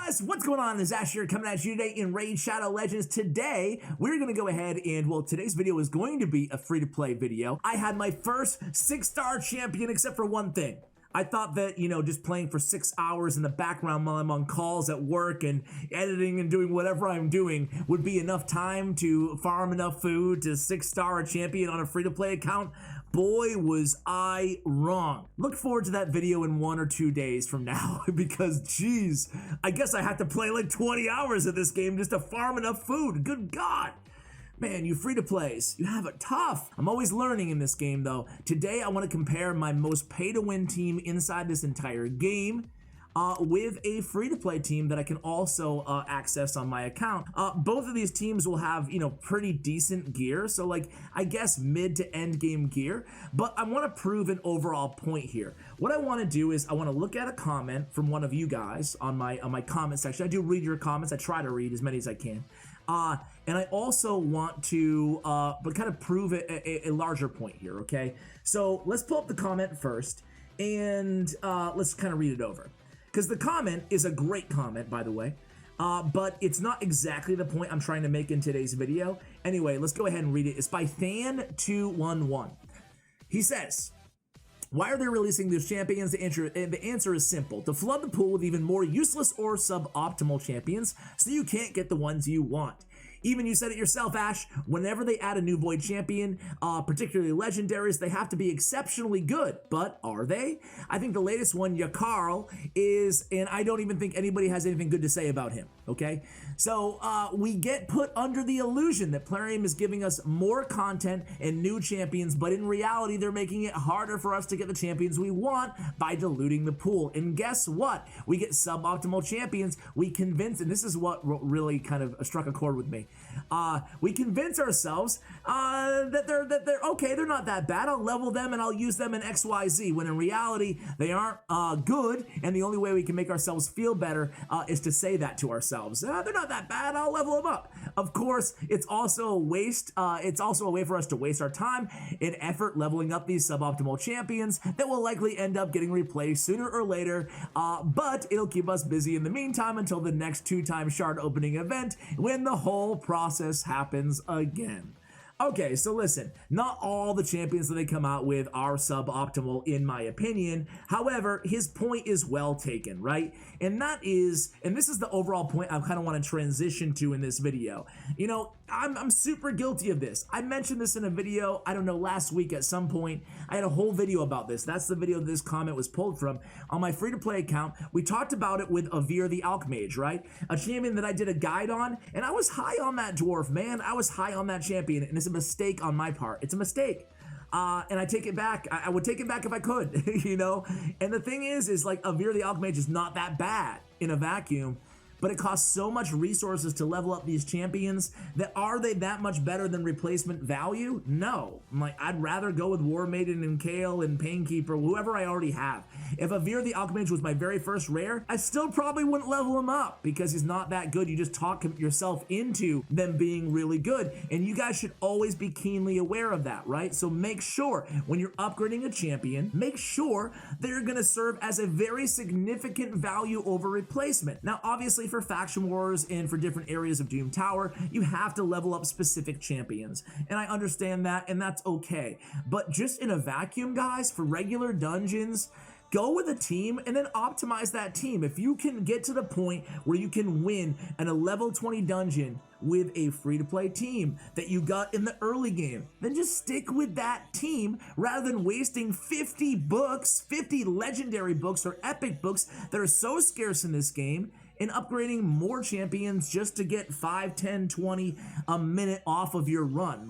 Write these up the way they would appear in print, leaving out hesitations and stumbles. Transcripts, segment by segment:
guys, what's going on? This is Ash here coming at you today in Raid Shadow Legends. Today, we're going to go ahead and, well, today's video is going to be a free-to-play video. I had my first 6-star champion except for one thing. I thought that, just playing for 6 hours in the background while I'm on calls at work and editing and doing whatever I'm doing would be enough time to farm enough food to 6-star a champion on a free-to-play account. Boy, was I wrong. Look forward to that video in 1 or 2 days from now because, geez, I guess I have to play like 20 hours of this game just to farm enough food. Good God. Man, you free-to-plays, you have it tough. I'm always learning in this game, though. Today, I want to compare my most pay-to-win team inside this entire game with a free-to-play team that I can also access on my account. Both of these teams will have, pretty decent gear, so like, I guess mid to end game gear, but I want to prove an overall point here. What I want to do is I want to look at a comment from one of you guys on my comment section. I do read your comments. I try to read as many as I can. And I also want to but kind of prove a larger point here, okay? So let's pull up the comment first, and let's kind of read it over. Because the comment is a great comment, by the way, but it's not exactly the point I'm trying to make in today's video. Anyway, let's go ahead and read it. It's by Than211. He says, why are they releasing these champions? The answer is simple. To flood the pool with even more useless or suboptimal champions so you can't get the ones you want. Even you said it yourself, Ash, whenever they add a new Void champion, particularly legendaries, they have to be exceptionally good. But are they? I think the latest one, Yakarl, is, and I don't even think anybody has anything good to say about him, okay? So we get put under the illusion that Plarium is giving us more content and new champions, but in reality, they're making it harder for us to get the champions we want by diluting the pool. And guess what? We get suboptimal champions. We convince, and this is what really kind of struck a chord with me. We convince ourselves that they're okay, they're not that bad. I'll level them and I'll use them in XYZ, when in reality they aren't good, and the only way we can make ourselves feel better is to say that to ourselves. They're not that bad, I'll level them up. Of course, it's also a waste. It's also a way for us to waste our time and effort leveling up these suboptimal champions that will likely end up getting replaced sooner or later, but it'll keep us busy in the meantime until the next 2-time shard opening event when the whole process happens again. Okay, so listen, not all the champions that they come out with are suboptimal in my opinion. However, his point is well taken, right? And this is the overall point I kind of want to transition to in this video. I'm super guilty of this. I mentioned this in a video, I don't know, last week at some point. I had a whole video about this. That's the video this comment was pulled from. On my free-to-play account, we talked about it with Avir the Alchmage, right? A champion that I did a guide on, and I was high on that dwarf, man. I was high on that champion, and it's a mistake on my part. It's a mistake. And I take it back. I would take it back if I could, And the thing is like Avir the Alchmage is not that bad in a vacuum, but it costs so much resources to level up these champions that are they that much better than replacement value? No. I'd rather go with War Maiden and Kale and Painkeeper, whoever I already have. If Avir the Alchemage was my very first rare, I still probably wouldn't level him up because he's not that good. You just talk yourself into them being really good. And you guys should always be keenly aware of that, right? So make sure when you're upgrading a champion, make sure they're gonna serve as a very significant value over replacement. Now, obviously, for faction wars and for different areas of Doom Tower, you have to level up specific champions, and I understand that, and that's okay. But just in a vacuum, guys, for regular dungeons, go with a team and then optimize that team. If you can get to the point where you can win in a level 20 dungeon with a free-to-play team that you got in the early game, then just stick with that team rather than wasting 50 books, 50 legendary books or epic books that are so scarce in this game, and upgrading more champions just to get 5, 10, 20 a minute off of your run.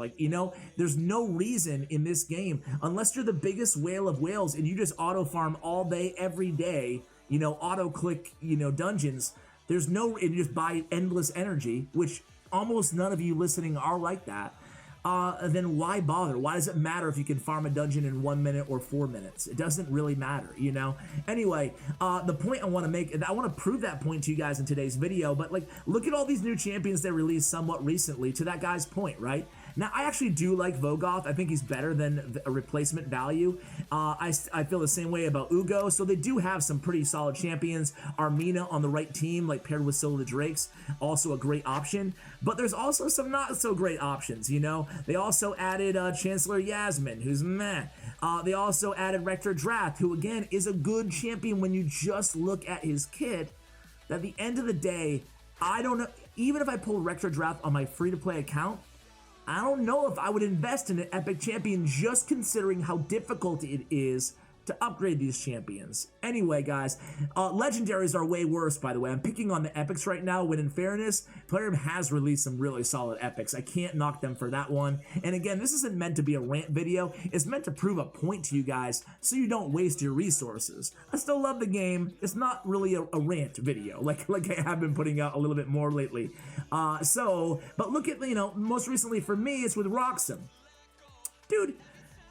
There's no reason in this game, unless you're the biggest whale of whales and you just auto farm all day, every day, auto click, dungeons. There's no, and you just buy endless energy, which almost none of you listening are like that. Then why bother? Why does it matter if you can farm a dungeon in 1 minute or 4 minutes? It doesn't really matter, Anyway, the point I want to make, I want to prove that point to you guys in today's video, but look at all these new champions they released somewhat recently, to that guy's point, right? Now, I actually do like Vogoth. I think he's better than a replacement value. I feel the same way about Ugo. So they do have some pretty solid champions. Armina on the right team, like paired with Scylla the Drakes, also a great option. But there's also some not so great options, you know? They also added Chancellor Yasmin, who's meh. They also added Rector Drath, who again is a good champion when you just look at his kit. At the end of the day, I don't know, even if I pull Rector Drath on my free-to-play account, I don't know if I would invest in an epic champion just considering how difficult it is to upgrade these champions. Anyway, guys, legendaries are way worse, by the way. I'm picking on the epics right now, when in fairness, Plarium has released some really solid epics. I can't knock them for that one. And again, this isn't meant to be a rant video. It's meant to prove a point to you guys so you don't waste your resources. I still love the game. It's not really a rant video like I have been putting out a little bit more lately. But look at, you know, most recently for me, it's with Roxem. Dude,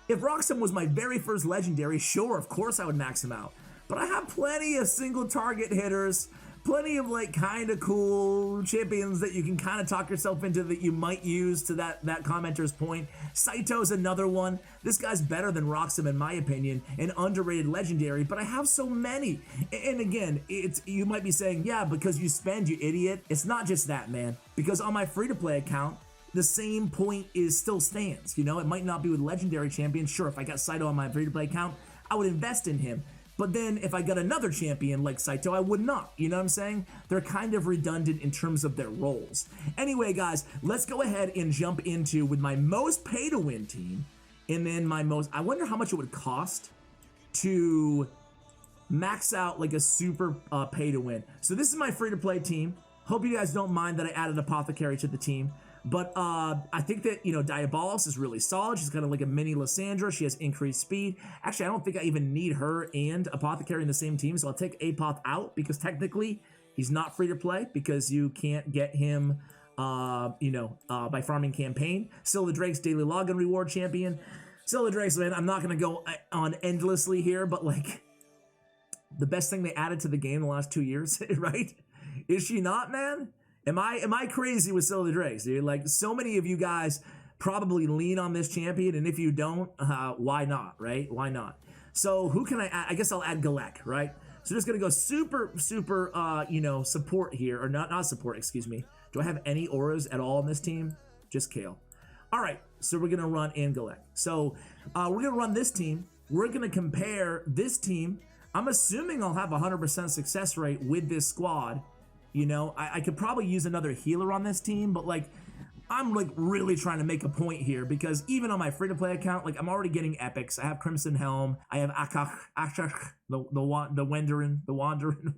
if Roxem was my very first legendary, sure, of course I would max him out. But I have plenty of single target hitters, plenty of like kind of cool champions that you can kind of talk yourself into that you might use, to that commenter's point. Saito's another one. This guy's better than Roxem in my opinion, an underrated legendary, but I have so many. And again, you might be saying, yeah, because you spend, you idiot. It's not just that, man, because on my free-to-play account, the same point still stands. You know, it might not be with legendary champions. Sure, if I got Saito on my free-to-play account, I would invest in him. But then if I got another champion like Saito, I would not. You know what I'm saying? They're kind of redundant in terms of their roles. Anyway, guys, let's go ahead and jump into with my most pay-to-win team, and then my most, I wonder how much it would cost to max out like a super pay-to-win. So this is my free-to-play team. Hope you guys don't mind that I added Apothecary to the team. But I think that, you know, Diabolos is really solid. She's kind of like a mini Lysandra. She has increased speed. Actually, I don't think I even need her and Apothecary in the same team, so I'll take Apoth out because technically he's not free to play because you can't get him, by farming campaign. Scylla the Drake's daily login reward champion. Scylla the Drake's, man, I'm not going to go on endlessly here, but like the best thing they added to the game in the last 2 years, right? Is she not, man? Am I crazy with Scylla the Drakes, dude? Like, so many of you guys probably lean on this champion, and if you don't, why not, right? Why not? So who can I add? I guess I'll add Galek, right? So just gonna go super, support here, or not support, excuse me. Do I have any auras at all on this team? Just Kale. All right, so we're gonna run in Galek. So we're gonna run this team. We're gonna compare this team. I'm assuming I'll have 100% success rate with this squad. You know, I could probably use another healer on this team, but like, I'm like really trying to make a point here because even on my free-to-play account, like I'm already getting epics. I have Crimson Helm. I have Akach, the Wanderin,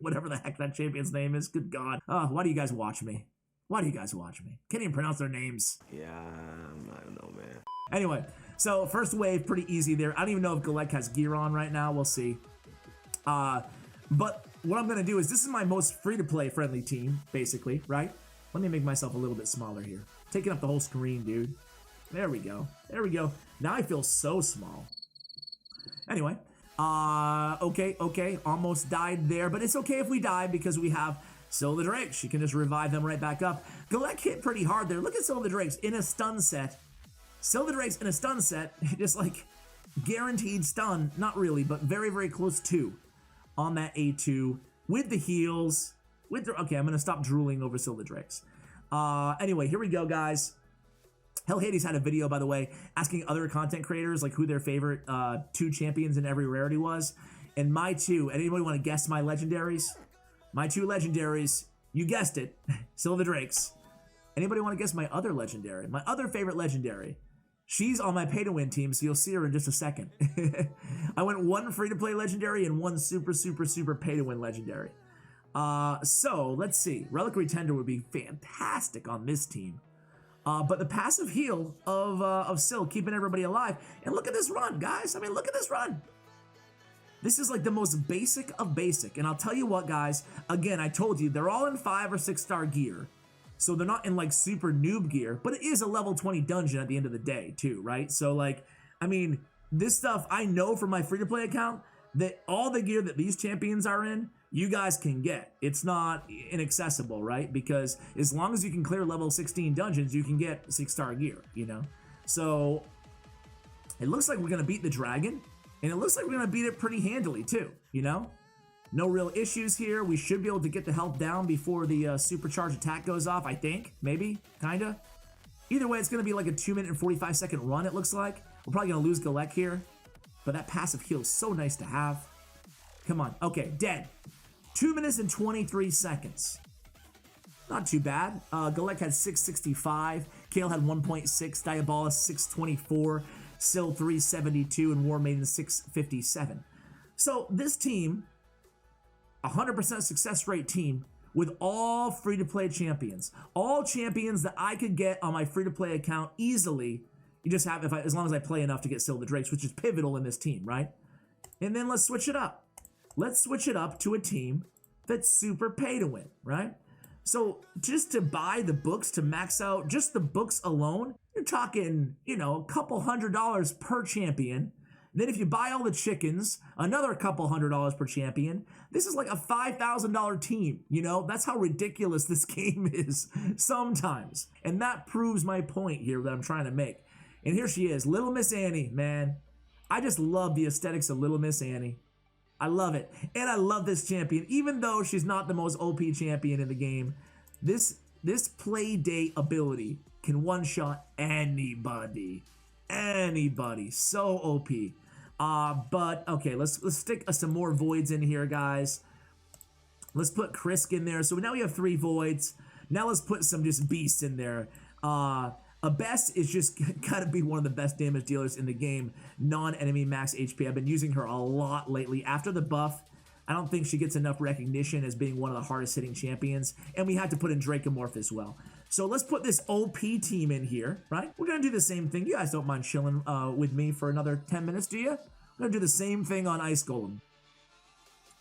whatever the heck that champion's name is. Good God. Why do you guys watch me? Why do you guys watch me? Can't even pronounce their names. Yeah, I don't know, man. Anyway, so first wave, pretty easy there. I don't even know if Galek has gear on right now. We'll see. But what I'm going to do is, this is my most free-to-play friendly team, basically, right? Let me make myself a little bit smaller here. Taking up the whole screen, dude. There we go. There we go. Now I feel so small. Anyway, okay. Almost died there, but it's okay if we die because we have Scylla the Drake. She can just revive them right back up. Galek hit pretty hard there. Look at Scylla the Drake's in a stun set. Scylla the Drake's in a stun set, just like guaranteed stun. Not really, but very, very close to. On that A2 with the heals. Okay, I'm going to stop drooling over Scylla the Drakes. Anyway, here we go, guys. Hell Hades had a video, by the way, asking other content creators like who their favorite 2 champions in every rarity was. And my 2, anybody want to guess my legendaries? My 2 legendaries, you guessed it, Scylla the Drakes. Anybody want to guess my other legendary? My other favorite legendary. She's on my pay-to-win team, so you'll see her in just a second. I went 1 free-to-play legendary and 1 super pay-to-win legendary. So, let's see. Reliquary Tender would be fantastic on this team. But the passive heal of Syl, keeping everybody alive. And look at this run, guys. I mean, look at this run. This is like the most basic of basic. And I'll tell you what, guys. Again, I told you, they're all in 5 or 6 star gear. So they're not in like super noob gear, but it is a level 20 dungeon at the end of the day too, right? So like, I mean, this stuff, I know from my free-to-play account that all the gear that these champions are in, you guys can get. It's not inaccessible, right? Because as long as you can clear level 16 dungeons, you can get 6 star gear, you know? So it looks like we're going to beat the dragon, and it looks like we're going to beat it pretty handily too, you know? No real issues here. We should be able to get the health down before the supercharged attack goes off, I think. Maybe, kinda. Either way, it's going to be like a 2 minute and 45 second run, it looks like. We're probably going to lose Golek here, but that passive heal is so nice to have. Come on. Okay, dead. 2 minutes and 23 seconds. Not too bad. Golek had 665. Kale had 1.6. Diabolus 624. Syl 372. And War Maiden 657. So this team, 100% success rate team with all free-to-play champions. All champions that I could get on my free-to-play account easily. You just have, as long as I play enough to get Syl the Drakes, which is pivotal in this team, right? And then let's switch it up. Let's switch it up to a team that's super pay to win, right? So just to buy the books, to max out just the books alone, you're talking, you know, a couple $100 per champion. Then if you buy all the chickens, another couple $100 per champion. This is like a $5,000 team, you know? That's how ridiculous this game is sometimes. And that proves my point here that I'm trying to make. And here she is, Little Miss Annie, man. I just love the aesthetics of Little Miss Annie. I love it. And I love this champion. Even though she's not the most OP champion in the game, this play date ability can one-shot anybody. Anybody. So OP. But, okay, let's stick some more voids in here, guys. Let's put Krisk in there. So now we have 3 voids. Now let's put some just beasts in there. Best is just gotta be one of the best damage dealers in the game. Non-enemy max HP. I've been using her a lot lately. After the buff, I don't think she gets enough recognition as being one of the hardest hitting champions. And we had to put in Dracomorph as well. So let's put this OP team in here, right? We're gonna do the same thing. You guys don't mind chilling with me for another 10 minutes, do you? We're gonna do the same thing on Ice Golem.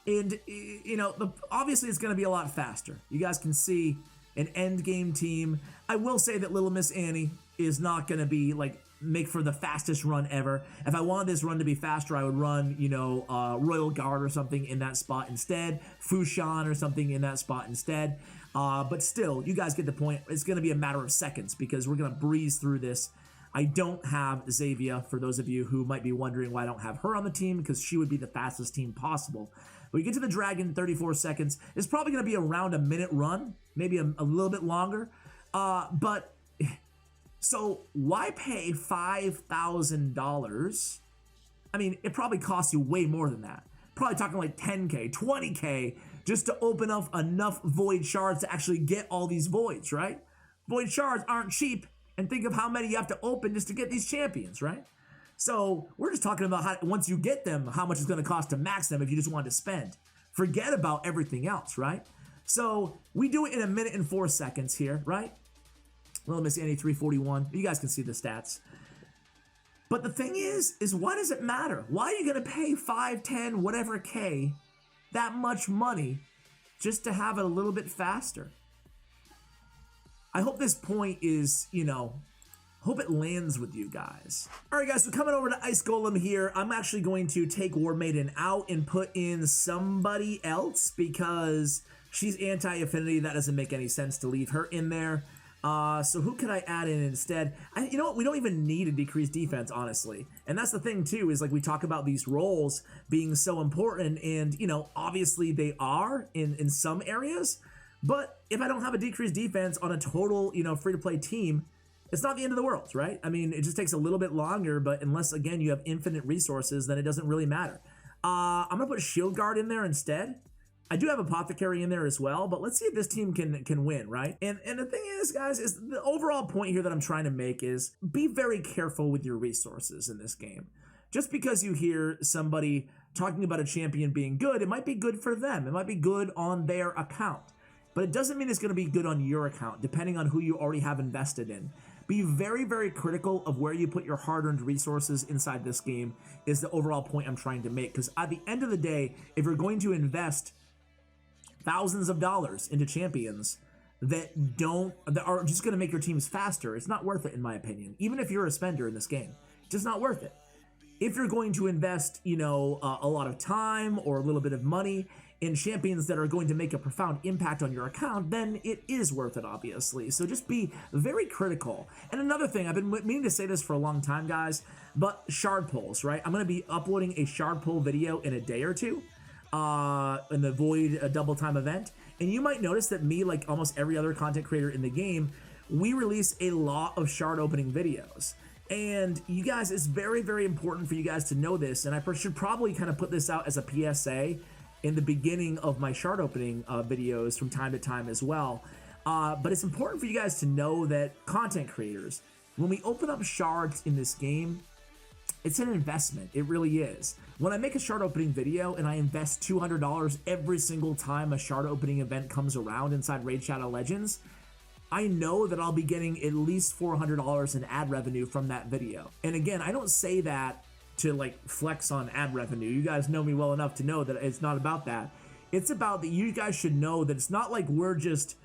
And, you know, obviously it's gonna be a lot faster. You guys can see an end game team. I will say that Little Miss Annie is not going to be like make for the fastest run ever. If I wanted this run to be faster, I would run, you know, Royal Guard or something in that spot instead, Fushan or something in that spot instead. But still, you guys get the point. It's going to be a matter of seconds because we're going to breeze through this. I don't have Xavia, for those of you who might be wondering why I don't have her on the team, because she would be the fastest team possible. When you get to the dragon, 34 seconds. It's probably going to be around a minute run, maybe a little bit longer. But so why pay $5,000? I mean, it probably costs you way more than that. Probably talking like 10K, 20K just to open up enough void shards to actually get all these voids, right? Void shards aren't cheap, and think of how many you have to open just to get these champions, right? So we're just talking about how, once you get them, how much it's going to cost to max them if you just want to spend. Forget about everything else, right? So we do it in 1 minute and 4 seconds here, right? Little Miss Annie 341. You guys can see the stats. But the thing is why does it matter? Why are you going to pay 5, 10, whatever K, that much money just to have it a little bit faster? I hope this point is, you know, hope it lands with you guys. All right, guys, so coming over to Ice Golem here, I'm actually going to take War Maiden out and put in somebody else because she's anti-affinity. That doesn't make any sense to leave her in there. So who could I add in instead? You know what? We don't even need a decreased defense, honestly. And that's the thing, too, is like we talk about these roles being so important. And, you know, obviously they are in some areas. But if I don't have a decreased defense on a total, you know, free-to-play team, it's not the end of the world, right? I mean, it just takes a little bit longer, but unless, again, you have infinite resources, then it doesn't really matter. I'm going to put Shield Guard in there instead. I do have Apothecary in there as well, but let's see if this team can win, right? And the thing is, guys, is the overall point here that I'm trying to make is be very careful with your resources in this game. Just because you hear somebody talking about a champion being good, it might be good for them. It might be good on their account. But it doesn't mean it's going to be good on your account, depending on who you already have invested in. Be very, very critical of where you put your hard-earned resources inside this game is the overall point I'm trying to make. Because at the end of the day, if you're going to invest thousands of dollars into champions that are just going to make your teams faster, it's not worth it, in my opinion. Even if you're a spender in this game, just not worth it. If you're going to invest, you know, a lot of time or a little bit of money in champions that are going to make a profound impact on your account, then it is worth it, obviously. So just be very critical. And another thing, I've been meaning to say this for a long time, guys, but shard pulls, right? I'm going to be uploading a shard pull video in a day or two in the Void double time event. And you might notice that me, like almost every other content creator in the game, we release a lot of shard opening videos. And you guys, it's very, very important for you guys to know this. And I should probably kind of put this out as a PSA in the beginning of my shard opening videos from time to time as well. But it's important for you guys to know that content creators, when we open up shards in this game, it's an investment. It really is. When I make a shard opening video and I invest $200 every single time a shard opening event comes around inside Raid Shadow Legends, I know that I'll be getting at least $400 in ad revenue from that video. And again, I don't say that to like flex on ad revenue. You guys know me well enough to know that it's not about that. It's about that you guys should know that it's not like we're just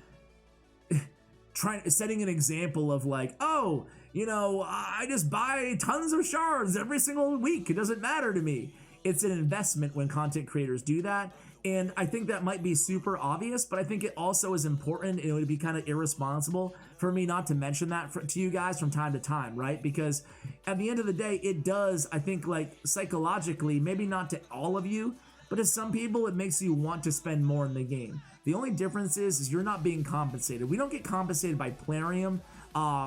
setting an example of like, oh, you know, I just buy tons of shards every single week. It doesn't matter to me. It's an investment when content creators do that. And I think that might be super obvious, but I think it also is important, and it would be kind of irresponsible for me not to mention that to you guys from time to time, right? Because at the end of the day, it does, I think, like psychologically, maybe not to all of you, but to some people, it makes you want to spend more in the game. The only difference is you're not being compensated. We don't get compensated by Plarium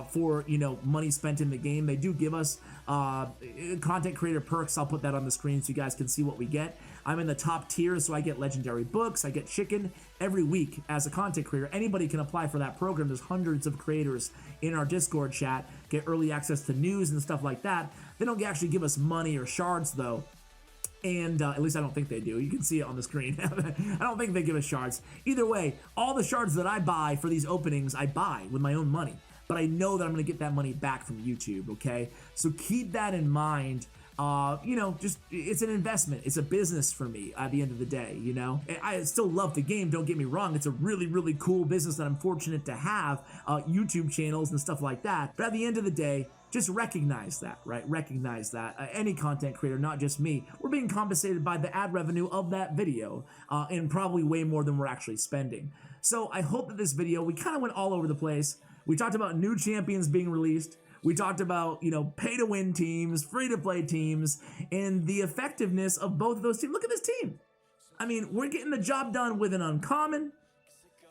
for, you know, money spent in the game. They do give us content creator perks. I'll put that on the screen so you guys can see what we get. I'm in the top tier, so I get legendary books, I get chicken every week as a content creator. Anybody can apply for that program. There's hundreds of creators in our Discord chat, get early access to news and stuff like that. They don't actually give us money or shards though. And at least I don't think they do. You can see it on the screen. I don't think they give us shards. Either way, all the shards that I buy for these openings, I buy with my own money. But I know that I'm going to get that money back from YouTube, okay? So keep that in mind. You know, just it's an investment. It's a business for me at the end of the day, you know? I still love the game, don't get me wrong. It's a really, really cool business that I'm fortunate to have, YouTube channels and stuff like that. But at the end of the day, just recognize that, right? Recognize that. Any content creator, not just me, we're being compensated by the ad revenue of that video, and probably way more than we're actually spending. So I hope that this video, we kind of went all over the place. We talked about new champions being released. We talked about, you know, pay-to-win teams, free-to-play teams, and the effectiveness of both of those teams. Look at this team. I mean, we're getting the job done with an uncommon,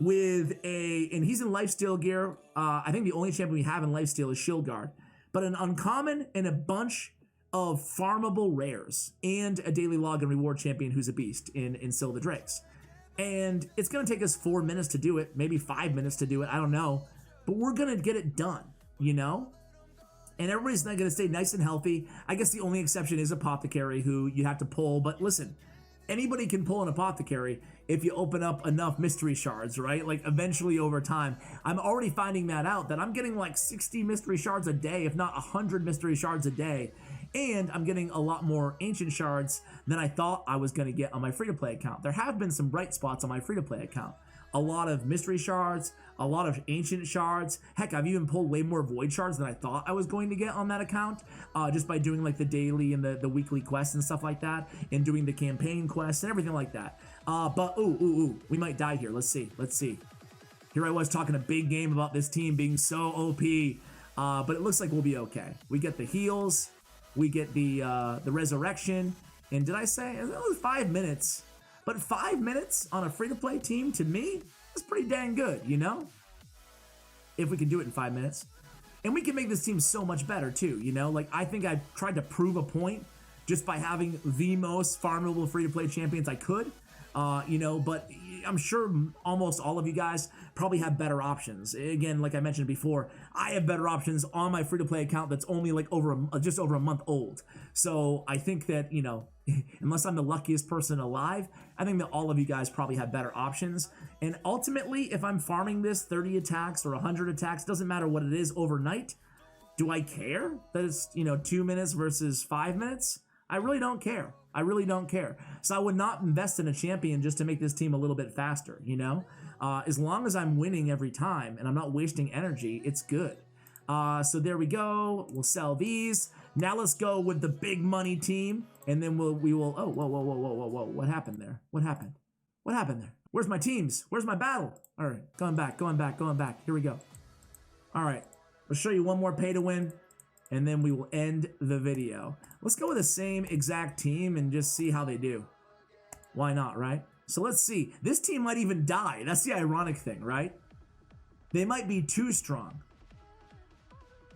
with and he's in lifesteal gear. I think the only champion we have in lifesteal is Shield Guard. But an uncommon and a bunch of farmable rares and a daily log and reward champion who's a beast in Still the Drakes. And it's going to take us 4 minutes to do it, maybe 5 minutes to do it, I don't know. But we're going to get it done, you know? And everybody's not going to stay nice and healthy. I guess the only exception is Apothecary, who you have to pull. But listen, anybody can pull an Apothecary if you open up enough mystery shards, right? Like eventually over time. I'm already finding that out, that I'm getting like 60 mystery shards a day, if not 100 mystery shards a day. And I'm getting a lot more ancient shards than I thought I was going to get on my free-to-play account. There have been some bright spots on my free-to-play account. A lot of mystery shards, a lot of ancient shards. Heck, I've even pulled way more void shards than I thought I was going to get on that account, just by doing like the daily and the weekly quests and stuff like that, and doing the campaign quests and everything like that. But ooh, we might die here. Let's see. Here I was talking a big game about this team being so OP, but it looks like we'll be okay. We get the heals, we get the resurrection, and did I say it was 5 minutes? But 5 minutes on a free-to-play team, to me, is pretty dang good, you know? If we can do it in 5 minutes. And we can make this team so much better, too, you know? Like, I think I tried to prove a point just by having the most farmable free-to-play champions I could, you know? But I'm sure almost all of you guys probably have better options. Again, like I mentioned before, I have better options on my free-to-play account that's only like just over a month old. So I think that, you know, unless I'm the luckiest person alive, I think that all of you guys probably have better options. And ultimately, if I'm farming this 30 attacks or 100 attacks, doesn't matter what it is overnight, do I care that it's, you know, 2 minutes versus 5 minutes? I really don't care. I really don't care. So I would not invest in a champion just to make this team a little bit faster, you know? As long as I'm winning every time and I'm not wasting energy, it's good. So there we go. We'll sell these. Now let's go with the big money team, and then we will. Oh, whoa! What happened there? What happened? What happened there? Where's my teams? Where's my battle? All right, going back. Here we go. All right, let's show you one more pay to win, and then we will end the video. Let's go with the same exact team and just see how they do. Why not, right? So let's see. This team might even die. That's the ironic thing, right? They might be too strong.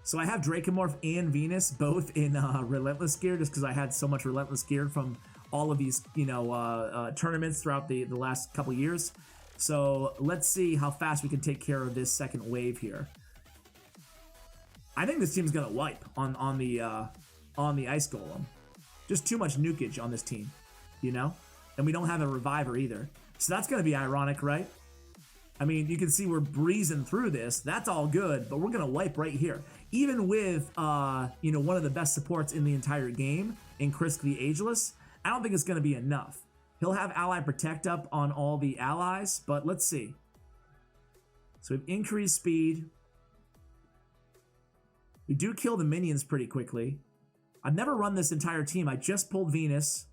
So I have Dracomorph and Venus both in Relentless gear just because I had so much Relentless gear from all of these, tournaments throughout the last couple years. So let's see how fast we can take care of this second wave here. I think this team's gonna wipe on the Ice Golem. Just too much nukage on this team, you know? And we don't have a reviver either. So that's gonna be ironic, right? I mean, you can see we're breezing through this. That's all good, but we're gonna wipe right here. Even with, one of the best supports in the entire game, in Krisk the Ageless, I don't think it's gonna be enough. He'll have Ally Protect up on all the allies, but let's see. So we've increased speed. We do kill the minions pretty quickly. I've never run this entire team. I just pulled Venus.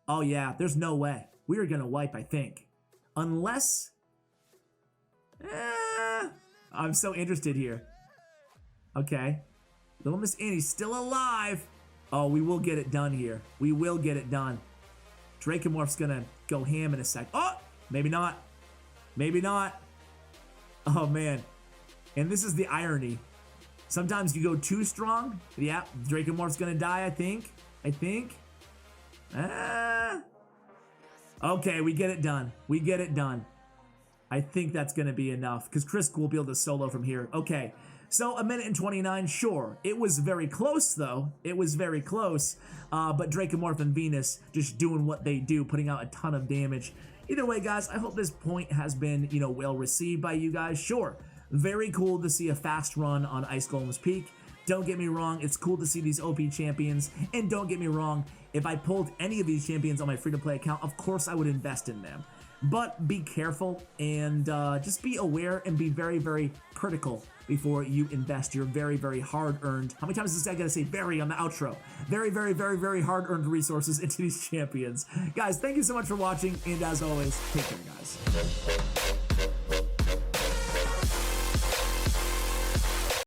Oh yeah, there's no way. We are gonna wipe, I think. Unless... I'm so interested here. Okay. Little Miss Annie's still alive. Oh, we will get it done here. We will get it done. Dracomorph's gonna go ham in a sec. Oh! Maybe not. Maybe not. Oh, man. And this is the irony. Sometimes you go too strong. Yeah, Dracomorph's gonna die, I think. Okay, we get it done. We get it done. I think that's gonna be enough, because Krisk will be able to solo from here. Okay, so 1:29, sure. It was very close, though. It was very close. But Dracomorph and Venus just doing what they do, putting out a ton of damage. Either way, guys, I hope this point has been, well received by you guys. Sure, very cool to see a fast run on Ice Golem's Peak. Don't get me wrong, it's cool to see these OP champions. And don't get me wrong, if I pulled any of these champions on my free-to-play account, of course I would invest in them. But be careful and just be aware and be very, very critical before you invest your very, very hard-earned, how many times is this guy gonna say very on the outro? Very, very, very, very hard-earned resources into these champions. Guys, thank you so much for watching, and as always, take care, guys.